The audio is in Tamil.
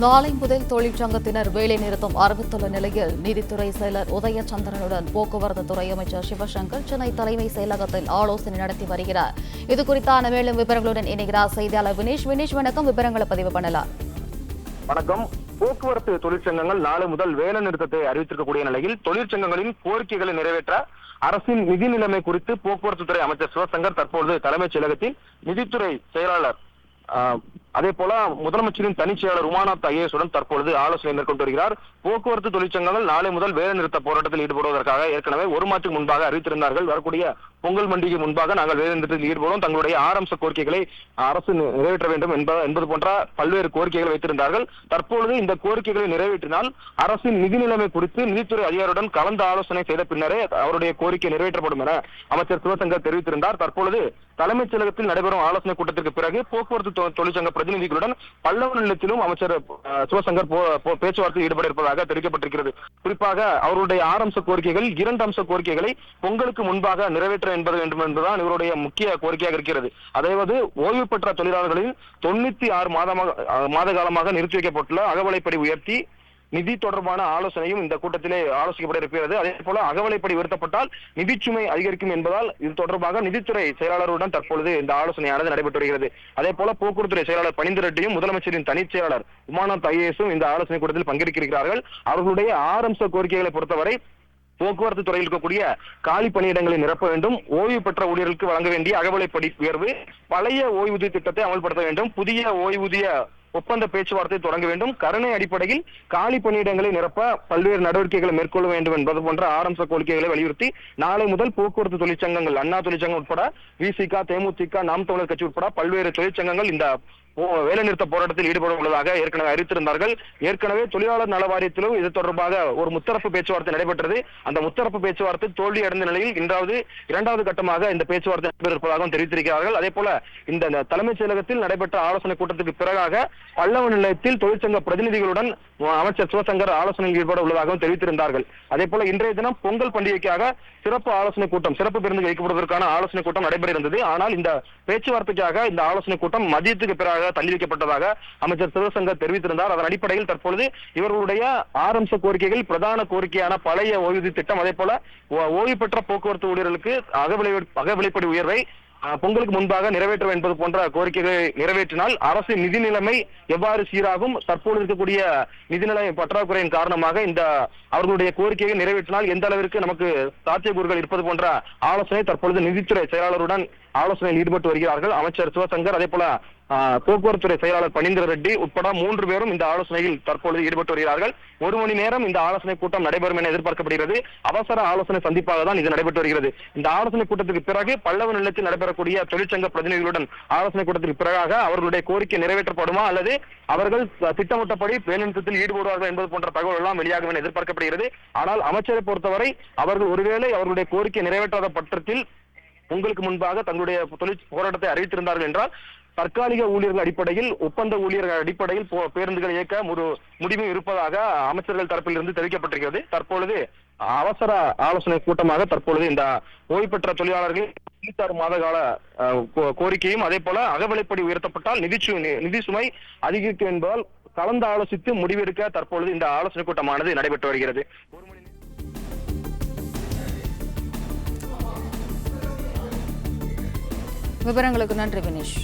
நாளை முதல் தொழிற்சங்கத்தினர் வேலை நிறுத்தம் அறிவித்துள்ள நிலையில் நீதித்துறை செயலர் உதயச்சந்திரனுடன் போக்குவரத்து துறை அமைச்சர் சிவசங்கர் சென்னை தலைமை செயலகத்தில் ஆலோசனை நடத்தி வருகிறார். இதுகுறித்தான மேலும் விவரங்களுடன் இணைகிறார் செய்தியாளர் வினேஷ். வணக்கம், விவரங்களை பதிவு பண்ணலாம். வணக்கம். போக்குவரத்து தொழிற்சங்கங்கள் நாளை முதல் வேலை நிறுத்தத்தை அறிவித்திருக்கக்கூடிய நிலையில் தொழிற்சங்கங்களின் கோரிக்கைகளை நிறைவேற்ற அரசின் நிதி நிலைமை குறித்து போக்குவரத்து துறை அமைச்சர் சிவசங்கர் தற்போது தலைமைச் செயலகத்தில் நிதித்துறை செயலாளர் அதே போல முதலமைச்சரின் தனிச் செயலாளர் உமாநாத் IAS உடன் தற்பொழுது ஆலோசனை மேற்கொண்டு வருகிறார். போக்குவரத்து தொழிற்சங்கங்கள் நாளை முதல் வேலை நிறுத்த போராட்டத்தில் ஈடுபடுவதற்காக ஏற்கனவே ஒரு மாதத்துக்கு முன்பாக அறிவித்திருந்தார்கள். வரக்கூடிய பொங்கல் பண்டிகை முன்பாக நாங்கள் வேலை நிறுத்தத்தில் ஈடுபடுவோம், தங்களுடைய ஆரம்ப கோரிக்கைகளை அரசு நிறைவேற்ற வேண்டும் என்பது போன்ற பல்வேறு கோரிக்கைகளை வைத்திருந்தார்கள். தற்பொழுது இந்த கோரிக்கைகளை நிறைவேற்றினால் அரசின் நிதி நிலைமை குறித்து நிதித்துறை அதிகாரியுடன் கலந்து ஆலோசனை செய்த பின்னரே அவருடைய கோரிக்கை நிறைவேற்றப்படும் என அமைச்சர் சிவசங்கர் தெரிவித்திருந்தார். தற்பொழுது தலைமைச் செயலகத்தில் நடைபெறும் ஆலோசனை கூட்டத்திற்கு பிறகு போக்குவரத்து தொழிற்சங்க பிரதிநிதிகளுடன் பல்லவ நிலையத்திலும் அமைச்சர் சிவசங்கர் பேச்சுவார்த்தையில் ஈடுபட இருப்பதாக தெரிவிக்கப்பட்டிருக்கிறது. குறிப்பாக அவருடைய ஆரம்ப கோரிக்கைகள் 2 அம்ச கோரிக்கைகளை பொங்கலுக்கு முன்பாக நிறைவேற்ற வேண்டும் என்பதுதான் இவருடைய முக்கிய கோரிக்கையாக இருக்கிறது. அதாவது ஓய்வு பெற்ற தொழிலாளர்களில் 96 மாத காலமாக நிறுத்தி வைக்கப்பட்டுள்ள அகவலைப்படி உயர்த்தி நிதி தொடர்பான ஆலோசனையும் இந்த கூட்டத்திலே ஆலோசிக்கப்பட இருக்கிறது. அதே போல அகவலைப்படி உயர்த்தப்பட்டால் நிதிச்சுமை அதிகரிக்கும் என்பதால் இது தொடர்பாக நிதித்துறை செயலாளருடன் தற்பொழுது இந்த ஆலோசனையானது நடைபெற்று வருகிறது. அதே போல போக்குவரத்துறை செயலாளர் பணிந்து ரெட்டியும் முதலமைச்சரின் தனிச் செயலாளர் உமாநாத் IASம் இந்த ஆலோசனை கூட்டத்தில் பங்கேற்கிறார்கள். அவர்களுடைய ஆரம்ப கோரிக்கைகளை பொறுத்தவரை போக்குவரத்து துறையில் இருக்கக்கூடிய காலி பணியிடங்களை நிரப்ப வேண்டும், ஓய்வு பெற்ற ஊழியர்களுக்கு வழங்க வேண்டிய அகவலைப்படி உயர்வு, பழைய ஓய்வூதிய திட்டத்தை அமல்படுத்த வேண்டும், புதிய ஓய்வூதிய ஒப்பந்த பேச்சுவார்த்தை தொடங்க வேண்டும், கருணை அடிப்படையில் காலி பணியிடங்களை நிரப்ப பல்வேறு நடவடிக்கைகளை மேற்கொள்ள வேண்டும் என்பது போன்ற ஆரம்ப கோரிக்கைகளை வலியுறுத்தி நாளை முதல் போக்குவரத்து தொழிற்சங்கங்கள், அண்ணா தொழிற்சங்கம் உட்பட VCக, தேமுதிக, நாம் தமிழர் கட்சி உட்பட பல்வேறு தொழிற்சங்கங்கள் இந்த வேலை நிறுத்த போராட்டத்தில் ஈடுபட உள்ளதாக ஏற்கனவே அறிவித்திருந்தார்கள். ஏற்கனவே தொழிலாளர் நல வாரியத்திலும் இது தொடர்பாக ஒரு முத்தரப்பு பேச்சுவார்த்தை நடைபெற்றது. அந்த முத்தரப்பு பேச்சுவார்த்தை தோல்வி அடைந்த நிலையில் இரண்டாவது கட்டமாக இந்த பேச்சுவார்த்தை நடைபெறுவதாகவும் தெரிவித்திருக்கிறார்கள். அதே போல இந்த தலைமைச் செயலகத்தில் நடைபெற்ற ஆலோசனை கூட்டத்துக்கு பிறகாக பல்லவ நிலையத்தில் தொழிற்சங்க பிரதிநிதிகளுடன் அமைச்சர் சிவசங்கர் ஆலோசனையில் ஈடுபட உள்ளதாகவும் தெரிவித்திருந்தார்கள். அதே போல இன்றைய தினம் பொங்கல் பண்டிகைக்காக சிறப்பு ஆலோசனை கூட்டம், சிறப்பு பேருந்து வைக்கப்படுவதற்கான ஆலோசனை கூட்டம் நடைபெற இருந்தது. ஆனால் இந்த பேச்சுவார்த்தைக்காக இந்த ஆலோசனை கூட்டம் மதியத்துக்கு பிறகு தள்ளி வைக்கப்பட்டதாக அமைச்சர் சிவசங்கர் தெரிவித்திருந்தார். அதன் அடிப்படையில் தற்பொழுது இவர்களுடைய ஆரம்ப கோரிக்கைகள் பிரதான கோரிக்கையான பழைய ஓய்வூதிய திட்டம், அதே போல ஓய்வு பெற்ற போக்குவரத்து ஊழியர்களுக்கு அகவிலைப்படி உயர்வை பொங்கலுக்கு முன்பாக நிறைவேற்ற என்பது போன்ற கோரிக்கைகளை நிறைவேற்றினால் அரசின் நிதி நிலைமை எவ்வாறு சீராகும், தற்போது இருக்கக்கூடிய நிதிநிலை பற்றாக்குறையின் காரணமாக இந்த அவர்களுடைய கோரிக்கையை நிறைவேற்றினால் எந்த அளவிற்கு நமக்கு சாத்தியக்கூறுகள் இருப்பது போன்ற ஆலோசனை தற்பொழுது நிதித்துறை செயலாளருடன் ஆலோசனையில் ஈடுபட்டு வருகிறார்கள் அமைச்சர் சிவசங்கர். அதே போல போக்குவரத்துறை செயலாளர் பணிந்து ரெட்டி உட்பட 3 பேரும் இந்த ஆலோசனையில் தற்பொழுது ஈடுபட்டு வருகிறார்கள். 1 மணி நேரம் இந்த ஆலோசனை கூட்டம் நடைபெறும் என எதிர்பார்க்கப்படுகிறது. அவசர ஆலோசனை சந்திப்பாக தான் இது நடைபெற்று வருகிறது. இந்த ஆலோசனை கூட்டத்துக்கு பிறகு பல்லவ நிலையத்தில் நடைபெறக்கூடிய தொழிற்சங்க பிரதிநிதிகளுடன் ஆலோசனை கூட்டத்திற்கு பிறகாக அவர்களுடைய கோரிக்கை நிறைவேற்றப்படுமா அல்லது அவர்கள் திட்டமிட்டபடி வேலைநிறுத்தத்தில் ஈடுபடுவார்கள் என்பது போன்ற தகவல் எல்லாம் வெளியாகும் என எதிர்பார்க்கப்படுகிறது. ஆனால் அமைச்சரை பொறுத்தவரை அவர்கள் ஒருவேளை அவர்களுடைய கோரிக்கை நிறைவேற்றாத பட்சத்தில் உங்களுக்கு முன்பாக தங்களுடைய போராட்டத்தை அறிவித்திருந்தார்கள் என்றால் தற்காலிக ஊழியர்கள் அடிப்படையில், ஒப்பந்த ஊழியர்கள் அடிப்படையில் பேருந்துகள் இயக்க ஒரு முடிவு இருப்பதாக அமைச்சர்கள் தரப்பில் இருந்து தெரிவிக்கப்பட்டிருக்கிறது. தற்பொழுது அவசர ஆலோசனை கூட்டமாக தற்பொழுது இந்த ஓய்வு பெற்ற தொழிலாளர்கள் 96 மாத கால கோரிக்கையும் அதே போல அகவிலைப்படி உயர்த்தப்பட்டால் நிதி சுமை அதிகரிக்கும் என்பதால் கலந்து ஆலோசித்து முடிவெடுக்க தற்பொழுது இந்த ஆலோசனை கூட்டமானது நடைபெற்று வருகிறது. விவரங்களுக்கு நன்றி வினேஷ்.